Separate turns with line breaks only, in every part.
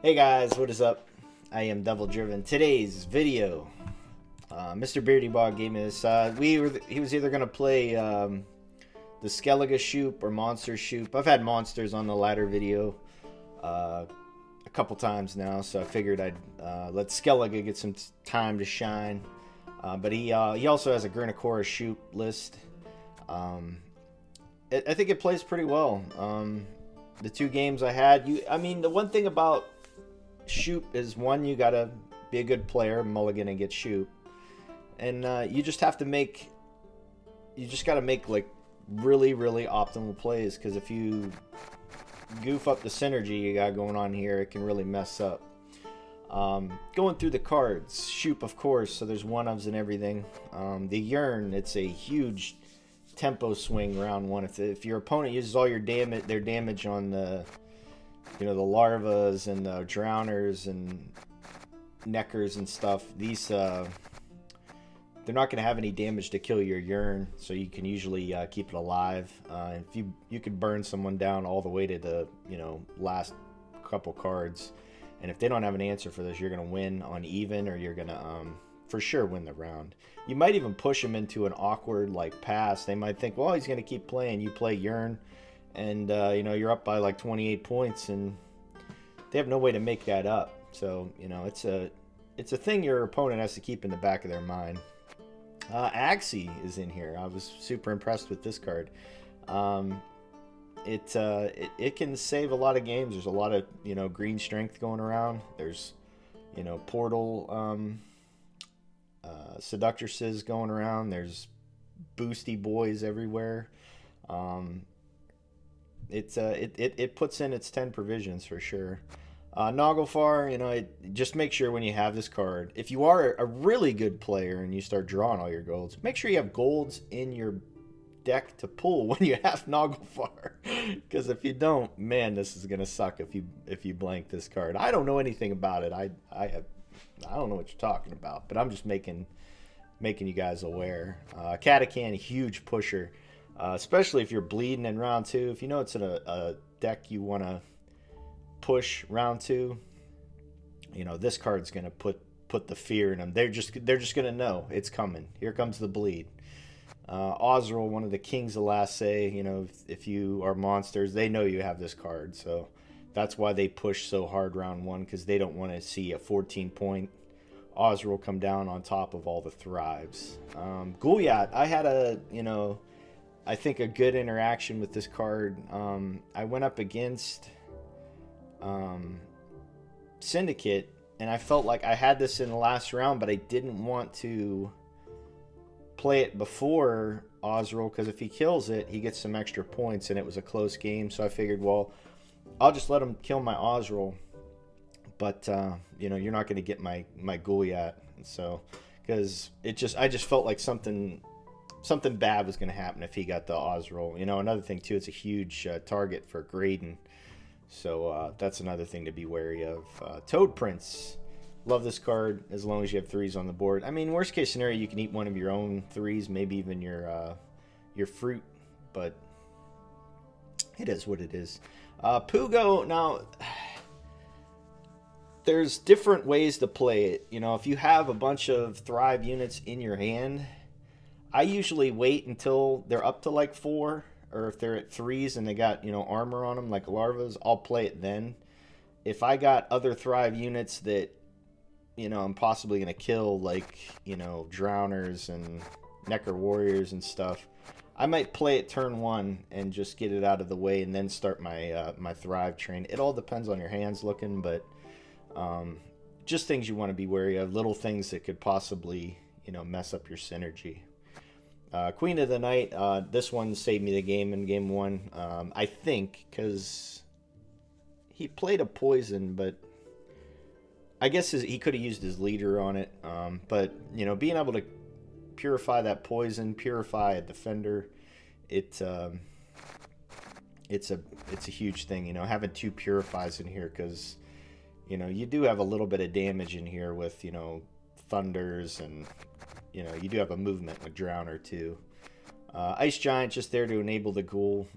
Hey guys, what is up? I am Devildriven. Today's video, Mr. Beardybog gave me this. He was either gonna play the Skellige Shoop or Monster Shoop. I've had monsters on the latter video a couple times now, so I figured I'd let Skellige get some time to shine. But he also has a Gurnikora Shoop list. I think it plays pretty well. The two games I had, I mean, the one thing about Shoop is, one, you gotta be a good player, mulligan and get Shoop, and you just gotta make like really optimal plays, because if you goof up the synergy you got going on here, it can really mess up. Going through the cards, Shoop, of course, so there's one-ofs and everything. The Yearn, it's a huge tempo swing round one. If your opponent uses all their damage on the the larvas and the drowners and neckers and stuff, these they're not going to have any damage to kill your Yearn, so you can usually keep it alive. If you could burn someone down all the way to the last couple cards, and if they don't have an answer for this, you're going to win on even, or you're going to for sure win the round. You might even push them into an awkward pass. They might think, well, he's going to keep playing. You play Yearn, and you're up by like 28 points, and they have no way to make that up. So it's a thing your opponent has to keep in the back of their mind. Axie is in here. I was super impressed with this card. It can save a lot of games. There's a lot of green strength going around. There's portal seductresses going around. There's boosty boys everywhere. It puts in its 10 provisions for sure. Naglfar, just make sure when you have this card, if you are a really good player and you start drawing all your golds, make sure you have golds in your deck to pull when you have Naglfar. Because if you don't, man, this is gonna suck if you blank this card. I don't know anything about it. I don't know what you're talking about, but I'm just making you guys aware. Catachan, huge pusher, especially if you're bleeding in round 2. If you know it's in a deck you want to push round 2, this card's gonna put the fear in them. They're just gonna know it's coming. Here comes the bleed. Osril, one of the kings of last say, if you are monsters, they know you have this card, so that's why they push so hard round 1, because they don't want to see a 14-point Osril come down on top of all the thrives. Gouliat, I had I think a good interaction with this card. I went up against Syndicate, and I felt like I had this in the last round, but I didn't want to play it before Osril, because if he kills it, he gets some extra points, and it was a close game. So I figured, well, I'll just let him kill my Osril, but you're not going to get my Gouliat. So because I just felt like something bad was going to happen if he got the Osril. Another thing too, it's a huge target for Graydon. So that's another thing to be wary of. Toad Prince, love this card as long as you have 3s on the board. I mean, worst case scenario, you can eat one of your own 3s, maybe even your fruit, but it is what it is. Pugo, now there's different ways to play it. If you have a bunch of Thrive units in your hand, I usually wait until they're up to like 4, or if they're at 3s and they got armor on them like larvas, I'll play it then. If I got other Thrive units that I'm possibly gonna kill, like drowners and necker warriors and stuff, I might play it turn 1 and just get it out of the way, and then start my my Thrive train. It all depends on your hands looking, but just things you want to be wary of, little things that could possibly mess up your synergy. Queen of the Night, this one saved me the game in game 1, I think, because he played a poison, but I guess he could have used his leader on it. But being able to purify that poison, purify a defender, it's a huge thing. Having 2 purifies in here, because you do have a little bit of damage in here with thunders, and you do have a movement with Drowner too. Ice Giant, just there to enable the ghoul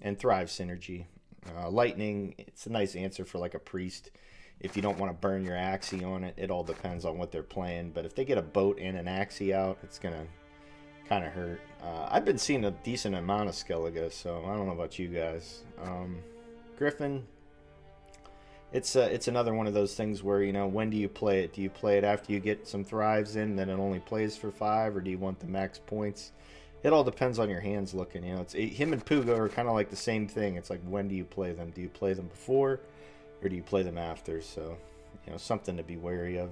and Thrive synergy. Lightning, it's a nice answer for like a priest. If you don't want to burn your Axie on it, it all depends on what they're playing. But if they get a boat and an Axie out, it's going to kind of hurt. I've been seeing a decent amount of Skellige, so I don't know about you guys. Griffin, it's another one of those things where, you know, when do you play it? Do you play it after you get some thrives in, then it only plays for 5, or do you want the max points? It all depends on your hands looking. You know, him and Puga are kind of like the same thing. It's like, when do you play them? Do you play them before, or do you play them after? So, you know, something to be wary of.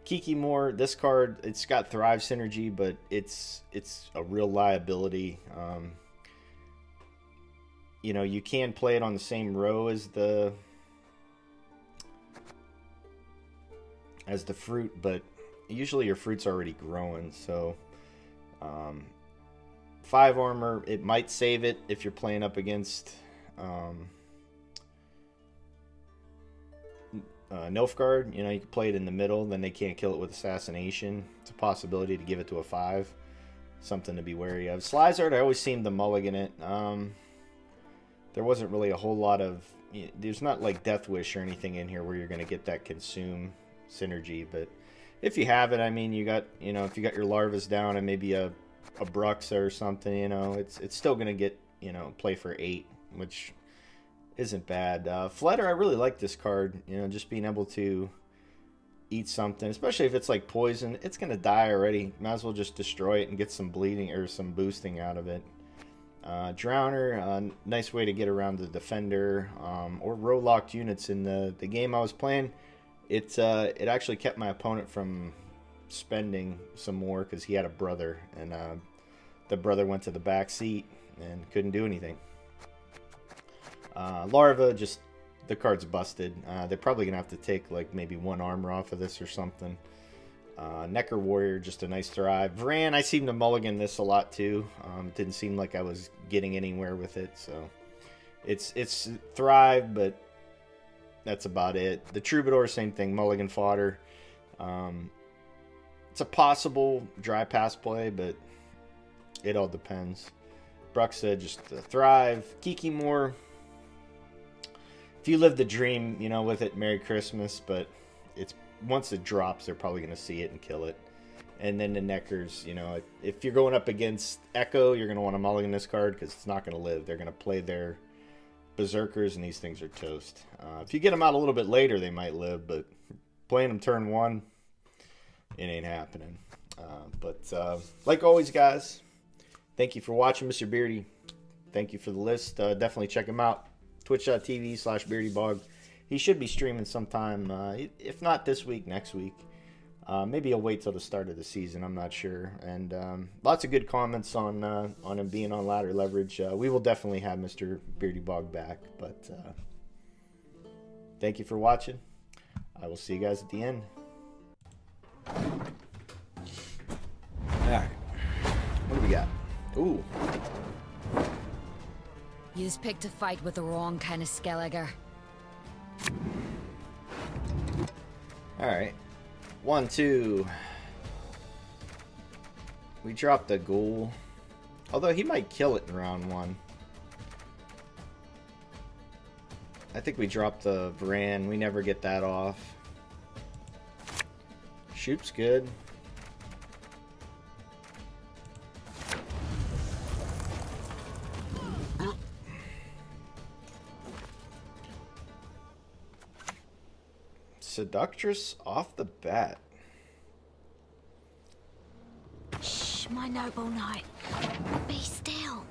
Kikimore, this card, it's got Thrive synergy, but it's a real liability. You know, you can play it on the same row as the fruit, but usually your fruit's already growing, so 5 armor, it might save it if you're playing up against Nilfgaard. You know, you can play it in the middle, then they can't kill it with Assassination. It's a possibility to give it to a 5. Something to be wary of. Slizard, I always seem to mulligan it. There wasn't really a whole lot of... There's not like Death Wish or anything in here where you're going to get that consume synergy, but if you have it, I mean, you got, you know, if you got your Larvas down and maybe a Bruxa or something, you know, it's still going to get, you know, play for 8, which isn't bad. Flutter, I really like this card, you know, just being able to eat something, especially if it's like poison, it's going to die already. Might as well just destroy it and get some bleeding or some boosting out of it. Drowner, nice way to get around the defender, or row-locked units. In the game I was playing, it actually kept my opponent from spending some more because he had a brother, and the brother went to the back seat and couldn't do anything. Larva, just the card's busted. They're probably gonna have to take like maybe 1 armor off of this or something. Necker Warrior, just a nice thrive. Vran, I seem to mulligan this a lot too. Didn't seem like I was getting anywhere with it, so it's thrive, but that's about it. The Troubadour, same thing, mulligan fodder. It's a possible dry pass play, but it all depends. Bruxa, just a thrive. Kikimore, if you live the dream, you know, with it, Merry Christmas, but it's once it drops, they're probably going to see it and kill it. And then the Neckers, you know, if you're going up against Echo, you're going to want to mulligan this card because it's not going to live. They're going to play their Berserkers, and these things are toast. If you get them out a little bit later, they might live, but playing them turn 1, it ain't happening. But like always, guys, thank you for watching, Mr. Beardy. Thank you for the list. Definitely check him out. Twitch.tv/Beardybog. He should be streaming sometime, if not this week, next week. Maybe he'll wait till the start of the season. I'm not sure. And lots of good comments on him being on ladder leverage. We will definitely have Mr. Beardybog back. But thank you for watching. I will see you guys at the end. All right. What do we got? Ooh.
You just picked a fight with the wrong kind of Skellige.
Alright. 1, 2. We dropped the ghoul. Although he might kill it in round 1. I think we dropped the Vran. We never get that off. Shoop's good. Seductress off the bat.
Shh, my noble knight. Be still.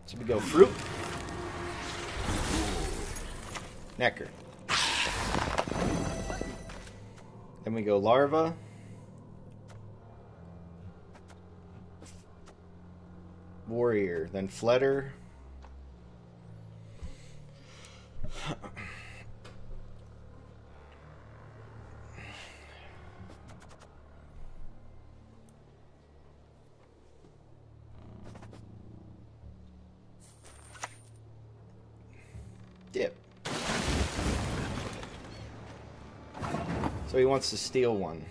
So we go fruit. Necker. Then we go larva. Warrior. Then flutter. Dip. So he wants to steal one.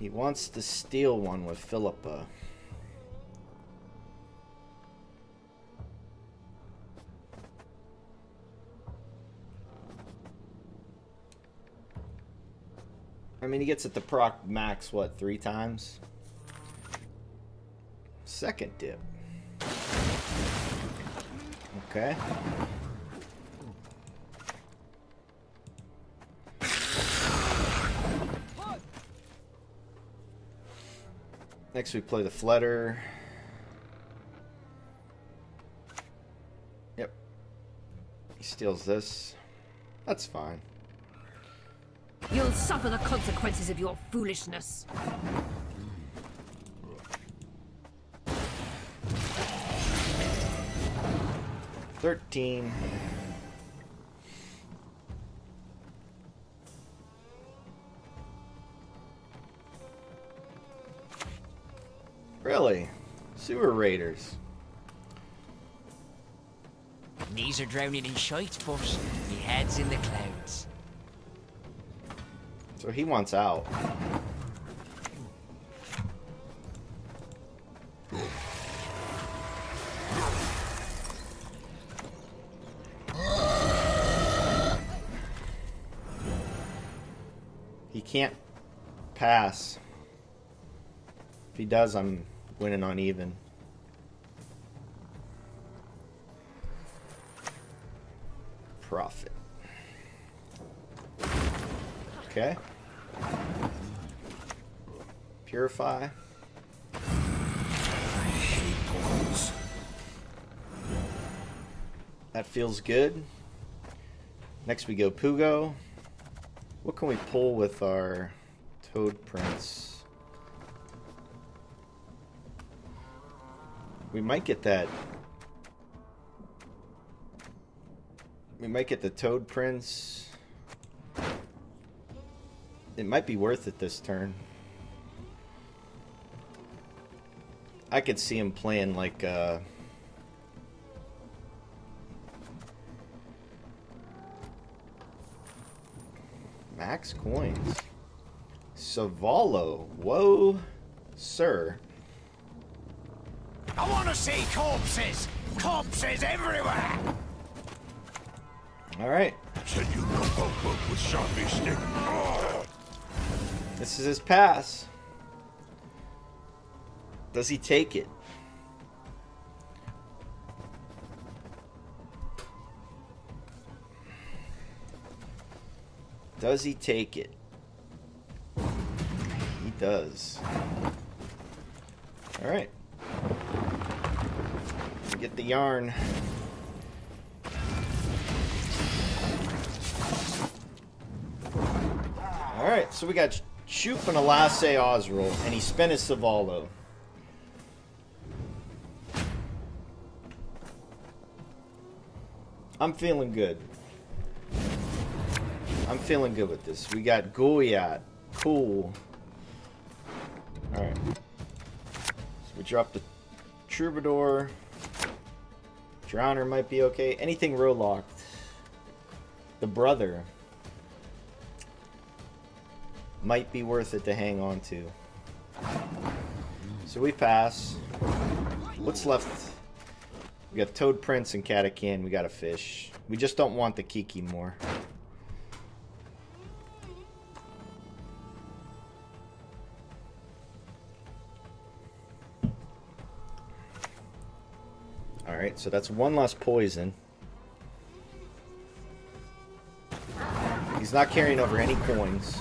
He wants to steal one with Philippa. I mean, he gets it to proc max, what, 3 times? Second dip. Okay. Next we play the Flutter. Yep. He steals this. That's fine.
You'll suffer the consequences of your foolishness. $13. Really? Sewer raiders.
Knees are drowning in shite, but me head's in the clouds.
So he wants out. He can't pass. If he does, I'm winning on even. Profit. Okay. Purify. That feels good. Next we go Pugo. What can we pull with our Toad Prince? We might get that. We might get the Toad Prince. It might be worth it this turn. I could see him playing like max coins. Savalo. Whoa, sir.
I want to see corpses! Corpses everywhere!
Alright.
Said you know about book with Sharpie stick.
This is his pass. Does he take it? Does he take it? He does. Alright. Get the yarn. Alright, so we got Shoop and a Lasse Osroll, and he spent his Savalo. I'm feeling good. I'm feeling good with this. We got Goliath. Cool. Alright. So we dropped the Troubadour. Drowner might be okay. Anything row locked. The Brother might be worth it to hang on to. So we pass. What's left? We got Toad Prince and Catacan. We got a fish. We just don't want the Kiki more. Alright, so that's one less poison. He's not carrying over any coins.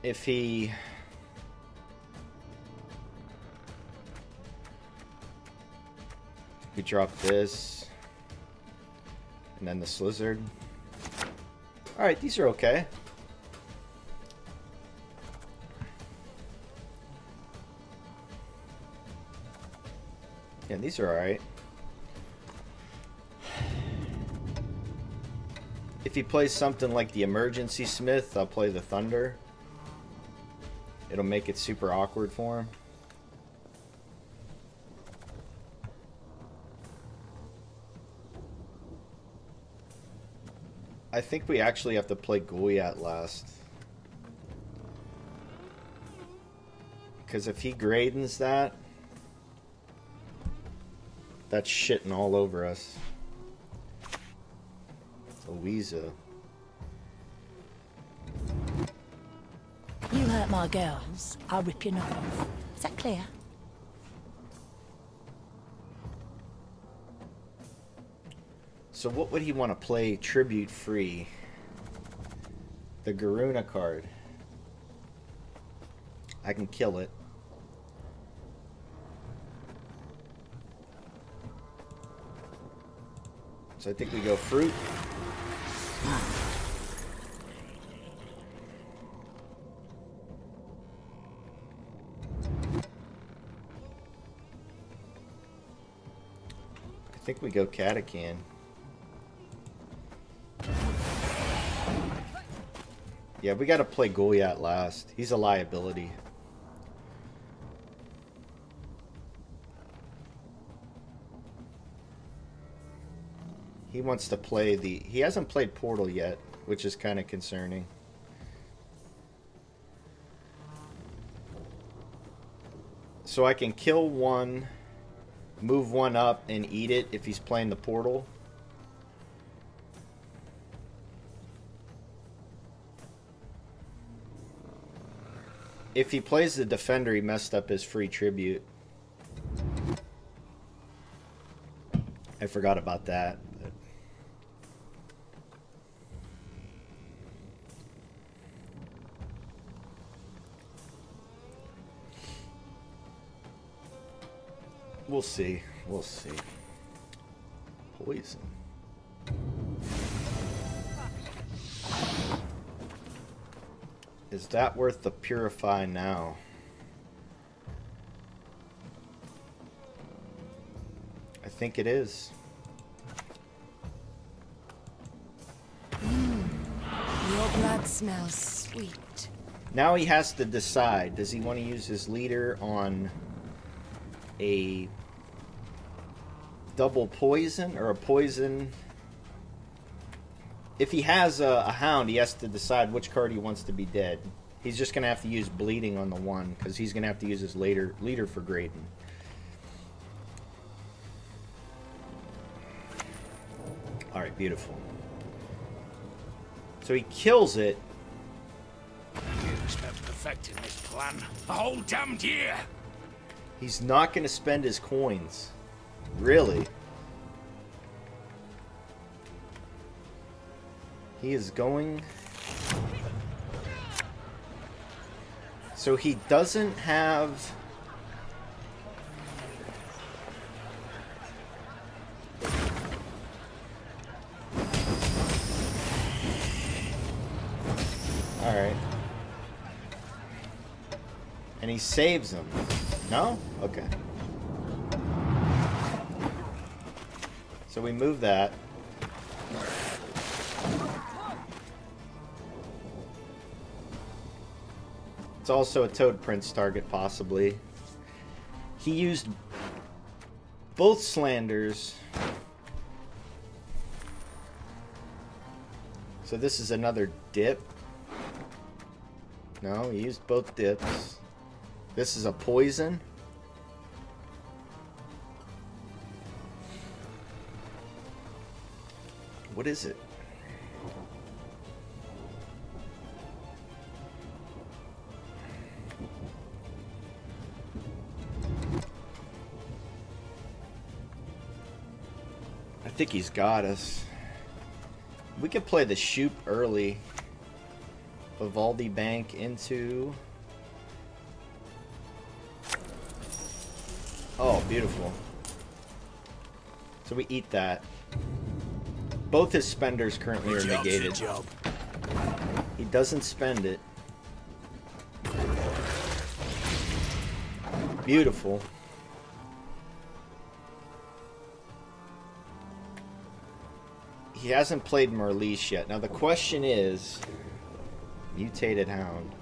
If he... We drop this. And then the Slizzard. Alright, these are okay. Yeah, these are alright. If he plays something like the Emergency Smith, I'll play the Thunder. It'll make it super awkward for him. I think we actually have to play Goliath last. Because if he Gradens that, that's shitting all over us. Louisa.
You hurt my girls, I'll rip your knob off. Is that clear?
So what would he want to play tribute free? The Garuna card. I can kill it. So I think we go fruit. I think we go Catachan. Yeah, we gotta play Goliath last. He's a liability. He wants to play the... He hasn't played Portal yet, which is kind of concerning. So I can kill one, move one up, and eat it if he's playing the Portal. If he plays the Defender, he messed up his free tribute. I forgot about that. But... We'll see. We'll see. Poison. Is that worth the Purify now? I think it is.
Your blood smells sweet.
Now he has to decide. Does he want to use his leader on a double poison or a poison? If he has a hound, he has to decide which card he wants to be dead. He's just going to have to use bleeding on the one because he's going to have to use his leader for Graydon. Alright, beautiful. So he kills it.
You spent perfecting this plan a whole damned year.
He's not going to spend his coins. Really? He is going... So he doesn't have... Alright. And he saves him. No? Okay. So we move that. It's also a Toad Prince target, possibly. He used both Slanders. So this is another dip. No, he used both dips. This is a poison. What is it? I think he's got us. We could play the Shoop early. Vivaldi Bank into... Oh, beautiful. So we eat that. Both his spenders currently are negated. He doesn't spend it. Beautiful. He hasn't played Merlease yet. Now the question is, mutated hound.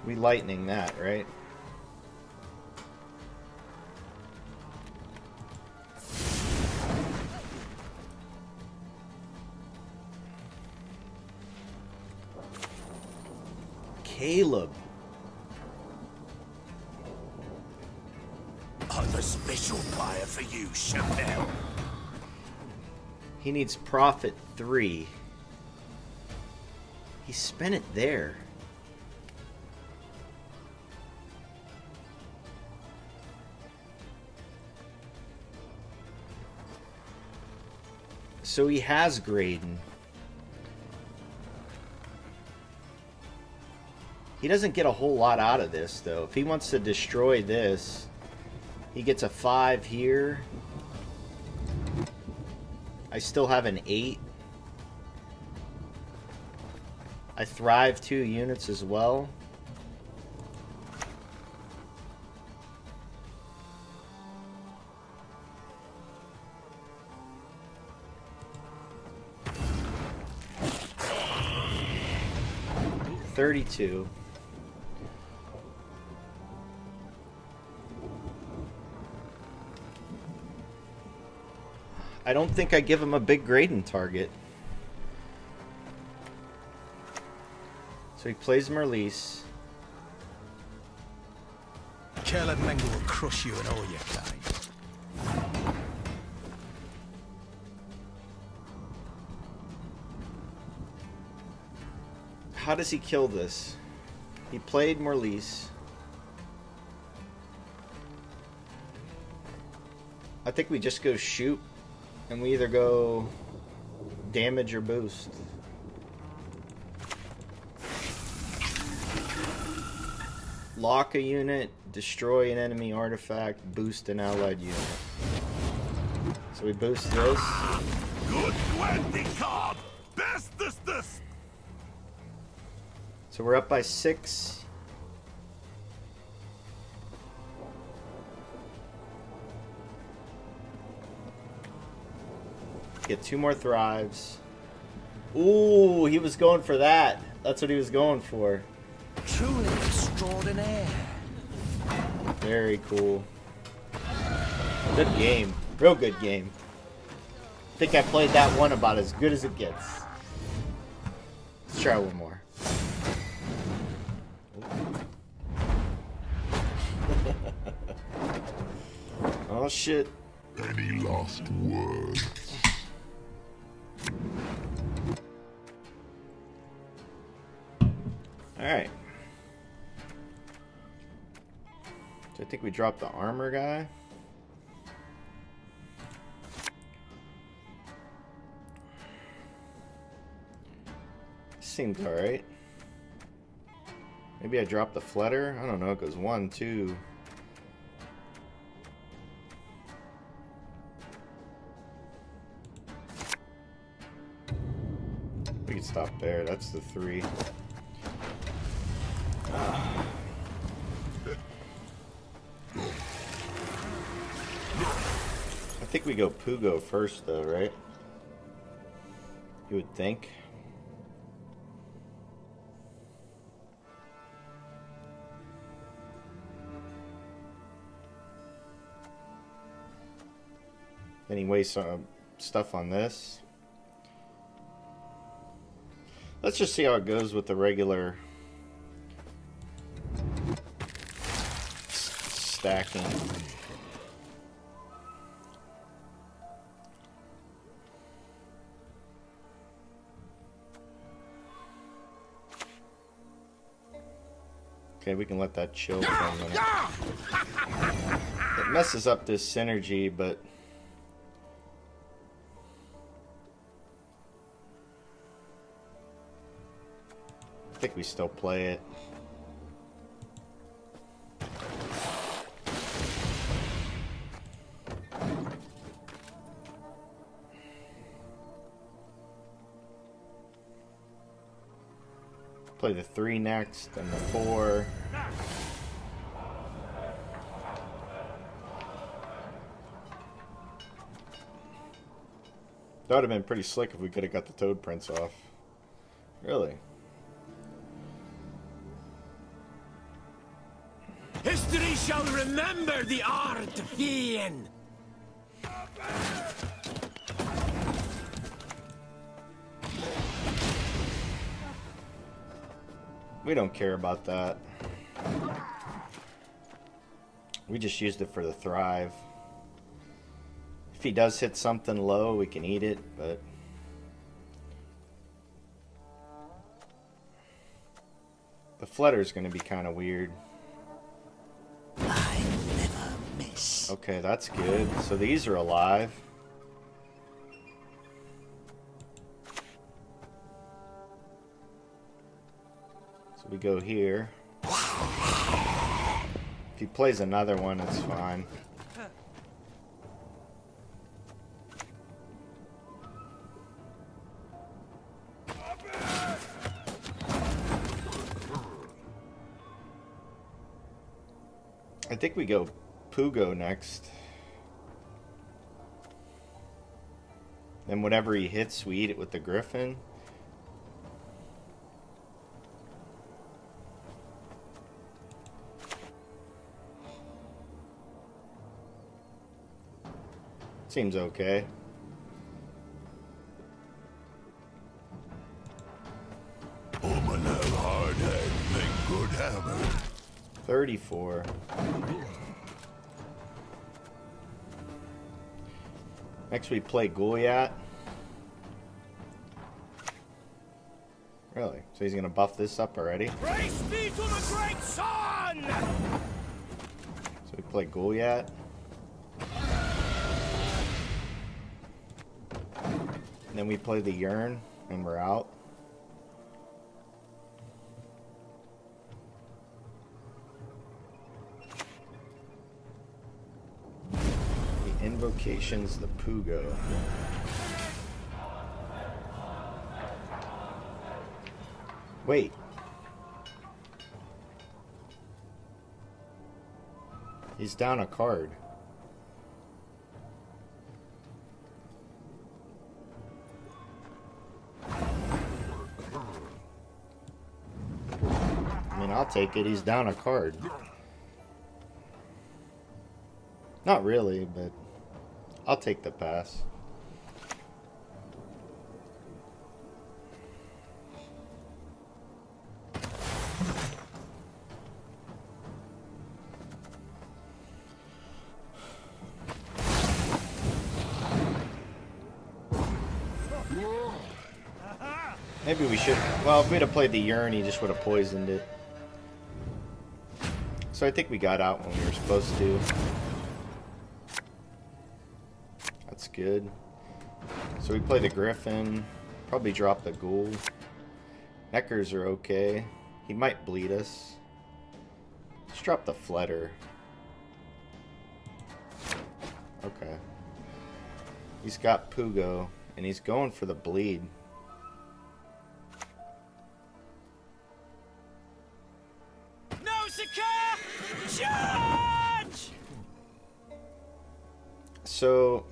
We lightning that, right? Caleb.
I'm a special buyer for you, Chappelle.
He needs profit 3. He spent it there. So he has Graydon. He doesn't get a whole lot out of this, though. If he wants to destroy this, he gets a 5 here. I still have an 8. I thrive 2 units as well. $32. I don't think I give him a big Graydon target. So he plays Merlease.
Caleb Mengle will crush you and all your kind.
How does he kill this? He played Merlease. I think we just go shoot, and we either go damage or boost. Lock a unit, destroy an enemy artifact, boost an allied unit. So we boost this.
Good Gwent card. Best this.
So we're up by 6. Get 2 more thrives. Ooh, he was going for that. That's what he was going for.
Truly extraordinaire.
Very cool. Good game. Real good game. I think I played that one about as good as it gets. Let's try one more. Oh shit.
Any last words?
Alright. So I think we dropped the armor guy. Seemed alright. Maybe I dropped the flutter? I don't know, it goes 1, 2. We can stop there, that's the 3. I think we go Pugo first though, right? You would think. Then he wastes some stuff on this. Let's just see how it goes with the regular stacking. Okay, we can let that chill for a minute. It messes up this synergy, but I think we still play it. Play the 3 next, and the 4. That would have been pretty slick if we could have got the toad prints off. Really?
History shall remember the art of feeing.
We don't care about that. We just used it for the thrive. If he does hit something low, we can eat it, but... the flutter's gonna be kind of weird.
I never miss.
Okay, that's good. So these are alive. So we go here. If he plays another one, it's fine. I think we go Pugo next. Then whatever he hits, we eat it with the Griffin. Seems okay.
Omanel hardhead make good hammer.
34. Next we play Goliath. Really? So he's gonna buff this up already?
Praise be to the great sun!
So we play Goliath. And then we play the Yearn and we're out. The invocation's the Pugo. Wait. He's down a card. I mean, I'll take it. He's down a card. Not really, but I'll take the pass. Maybe we should... well, if we'd have played the Yearn, he just would have poisoned it. So I think we got out when we were supposed to. That's good. So we play the Griffin. Probably drop the Ghoul. Neckers are okay. He might bleed us. Let's drop the Flutter. Okay. He's got Pugo. And he's going for the bleed.
Charge!
So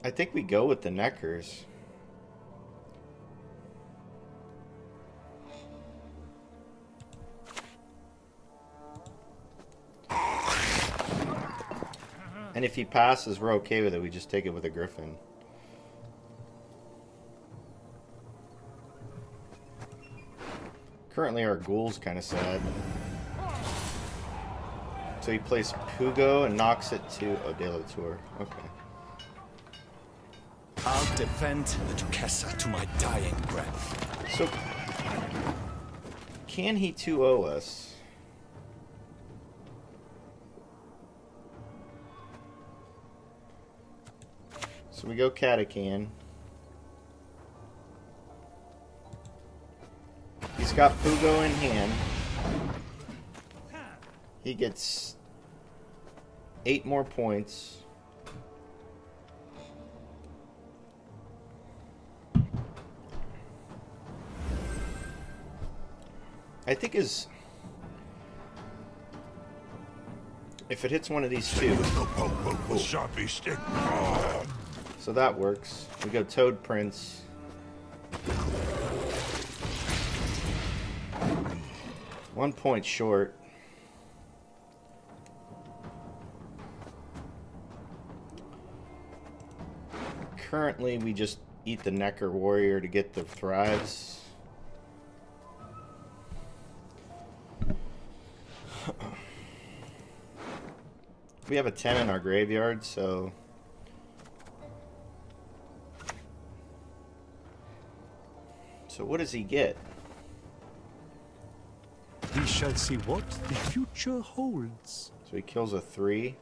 I think we go with the Neckers. And if he passes, we're okay with it. We just take it with a Griffin. Currently our Ghoul's kind of sad. So he plays Pugo and knocks it to... oh, De La Tour. Okay.
I'll defend the Duquesa to my dying breath.
So... can he 2-0 us? So we go Catachan. He's got Pugo in hand. He gets 8 more points. I think his... if it hits one of these two.
Sharpie stick.
So that works. We go Toad Prince. One point short. Currently, we just eat the Necker Warrior to get the Thrives. We have a 10 in our graveyard, so... So what does he get?
We shall see what the future holds.
So he kills a 3.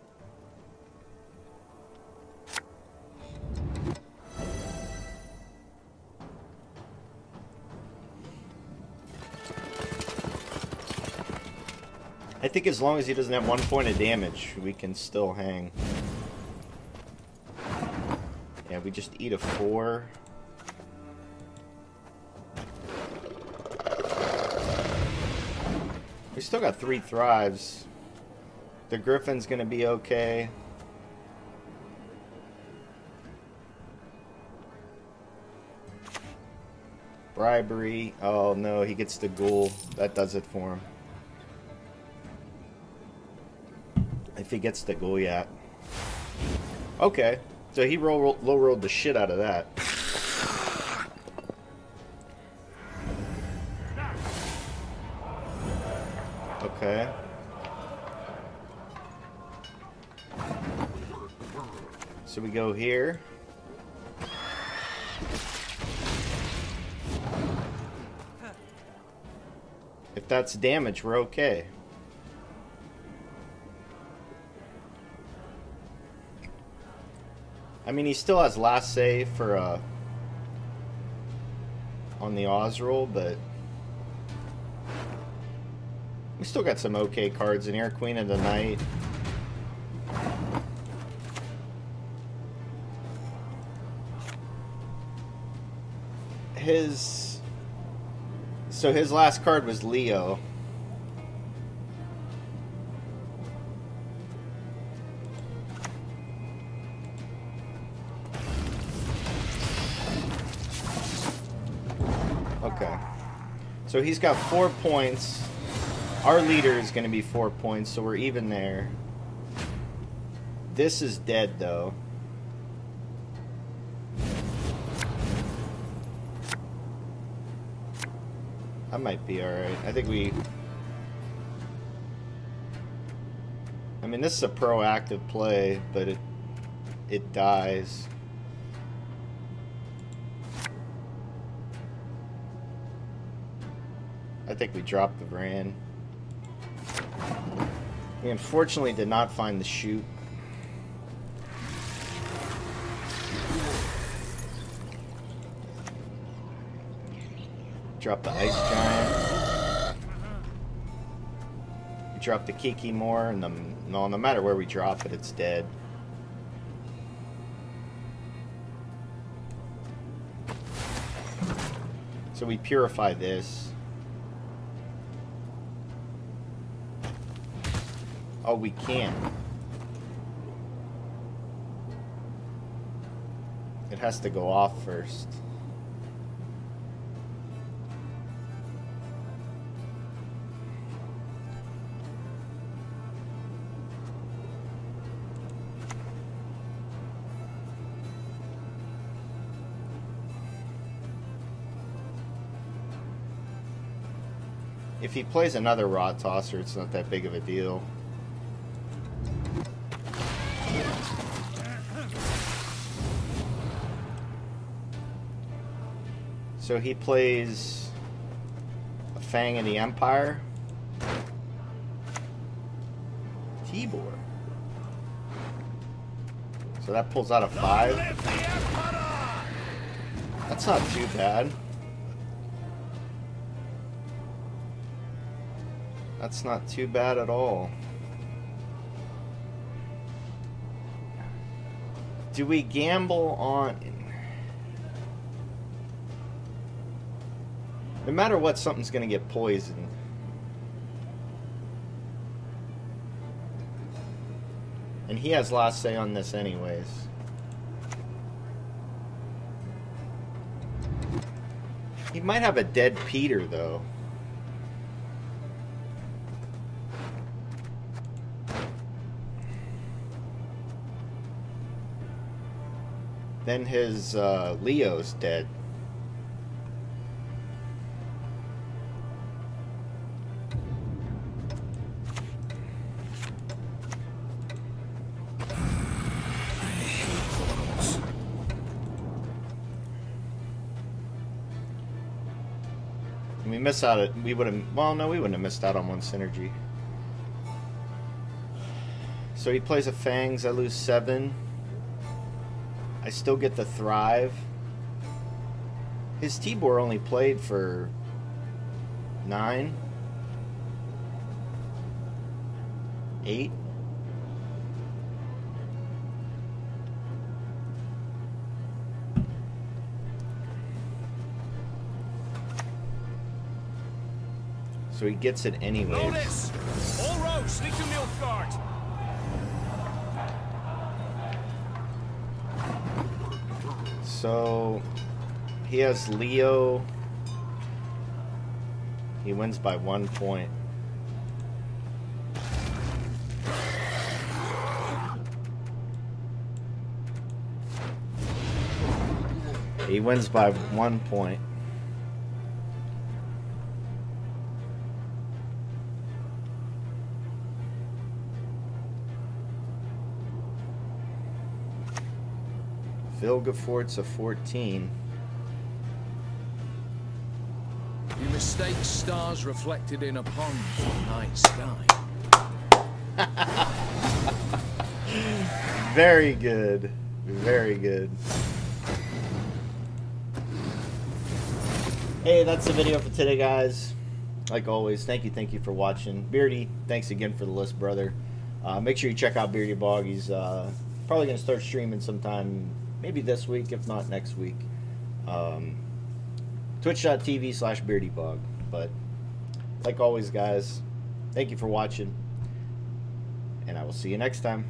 I think as long as he doesn't have 1 point of damage, we can still hang. Yeah, we just eat a 4. We still got 3 Thrives. The Griffin's gonna be okay. Bribery. Oh no, he gets the Ghoul. That does it for him. If he gets the Goliath. Okay. So he low rolled the shit out of that. Okay. So we go here. If that's damage, we're okay. I mean, he still has last save for on the Oz roll, but we still got some okay cards in here. Queen of the Night. So his last card was Leo. Okay. So he's got 4 points. Our leader is going to be 4 points, so we're even there. This is dead, though. That might be alright. I think we... I mean, this is a proactive play, but it dies. I think we dropped the Vran. We unfortunately did not find the chute. Drop the Ice Giant. We drop the Kiki more, and no matter where we drop it, it's dead. So we purify this. Oh, we can't. It has to go off first. If he plays another Rot Tosser, it's not that big of a deal. So he plays a Fang of the Empire. Tibor. So that pulls out a 5. That's not too bad. That's not too bad at all. Do we gamble on... No matter what, something's going to get poisoned. And he has last say on this anyways. He might have a dead Peter, though. Then his Leo's dead. We miss out at, we would have, well, no, we wouldn't have missed out on one synergy. So he plays a Fangs, I lose 7. I still get the Thrive. His Tibor only played for 9, 8. So he gets it anyways.
Notice! All roads lead to Nilfgaard.
So he has Leo. He wins by 1 point. He wins by 1 point. Vilgefort's a 14.
You mistake stars reflected in a pond for night sky.
Very good. Very good. Hey, that's the video for today, guys. Like always, thank you for watching. Beardy, thanks again for the list, brother. Make sure you check out Beardybog. He's probably going to start streaming sometime, maybe this week, if not next week. Twitch.tv/Beardybog. But, like always, guys, thank you for watching. And I will see you next time.